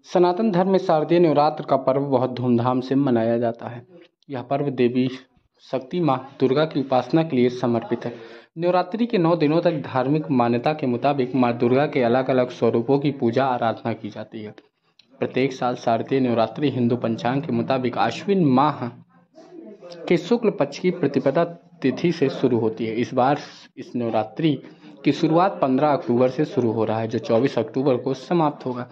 सनातन धर्म में शारदीय नवरात्र का पर्व बहुत धूमधाम से मनाया जाता है। यह पर्व देवी शक्ति माँ दुर्गा की उपासना के लिए समर्पित है। नवरात्रि के 9 दिनों तक धार्मिक मान्यता के मुताबिक माँ दुर्गा के अलग अलग स्वरूपों की पूजा आराधना की जाती है। प्रत्येक साल शारदीय नवरात्रि हिंदू पंचांग के मुताबिक आश्विन माह के शुक्ल पक्ष की प्रतिपदा तिथि से शुरू होती है। इस बार इस नवरात्रि की शुरुआत 15 अक्टूबर से शुरू हो रहा है, जो 24 अक्टूबर को समाप्त होगा।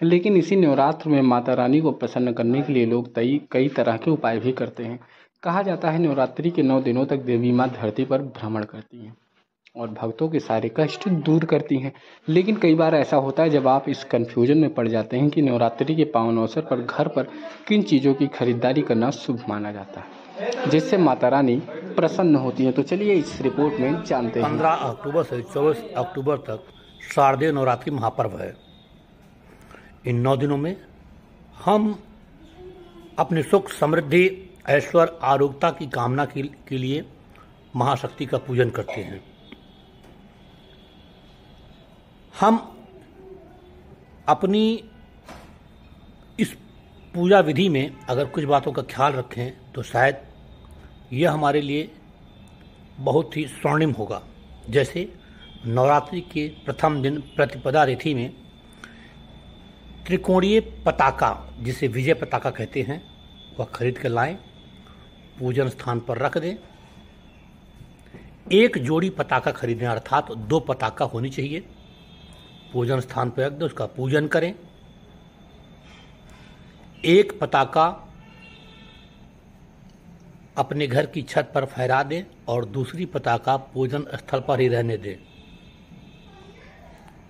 लेकिन इसी नवरात्र में माता रानी को प्रसन्न करने के लिए लोग कई तरह के उपाय भी करते हैं। कहा जाता है नवरात्रि के 9 दिनों तक देवी माँ धरती पर भ्रमण करती हैं और भक्तों के सारे कष्ट दूर करती हैं। लेकिन कई बार ऐसा होता है जब आप इस कन्फ्यूजन में पड़ जाते हैं कि नवरात्रि के पावन अवसर पर घर पर किन चीज़ों की खरीदारी करना शुभ माना जाता है, जिससे माता रानी प्रसन्न होती हैं। तो चलिए इस रिपोर्ट में जानते हैं। 15 अक्टूबर से 24 अक्टूबर तक शारदीय नवरात्रि महापर्व है। इन 9 दिनों में हम अपने सुख, समृद्धि, ऐश्वर्य, आरोग्यता की कामना के लिए महाशक्ति का पूजन करते हैं। हम अपनी इस पूजा विधि में अगर कुछ बातों का ख्याल रखें तो शायद यह हमारे लिए बहुत ही स्वर्णिम होगा। जैसे नवरात्रि के प्रथम दिन प्रतिपदा तिथि में त्रिकोणीय पताका, जिसे विजय पताका कहते हैं, वह खरीद कर लाएं, पूजन स्थान पर रख दें। एक जोड़ी पताका खरीदें, अर्थात 2 पताका होनी चाहिए। पूजन स्थान पर रख दें, उसका पूजन करें। एक पताका अपने घर की छत पर फहरा दें और दूसरी पताका पूजन स्थल पर ही रहने दें।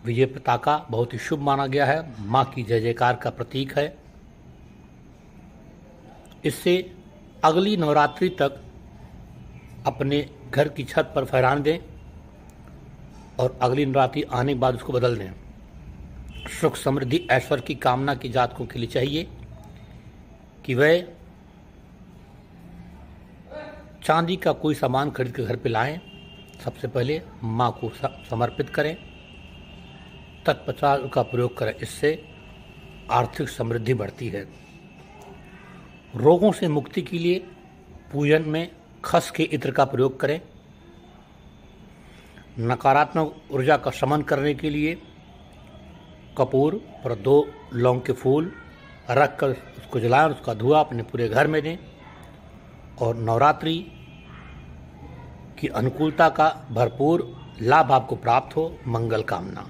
विजय पताका बहुत ही शुभ माना गया है, माँ की जय जयकार का प्रतीक है। इससे अगली नवरात्रि तक अपने घर की छत पर फहराने दें और अगली नवरात्रि आने के बाद उसको बदल दें। सुख, समृद्धि, ऐश्वर्य की कामना की जातकों के लिए चाहिए कि वह चांदी का कोई सामान खरीद कर घर पे लाएं। सबसे पहले माँ को समर्पित करें, तत्पश्चात उसका प्रयोग करें। इससे आर्थिक समृद्धि बढ़ती है। रोगों से मुक्ति के लिए पूजन में खस के इत्र का प्रयोग करें। नकारात्मक ऊर्जा का शमन करने के लिए कपूर पर 2 लौंग के फूल रख कर उसको जलाएं और उसका धुआं अपने पूरे घर में दें। और नवरात्रि की अनुकूलता का भरपूर लाभ आपको प्राप्त हो। मंगल कामना।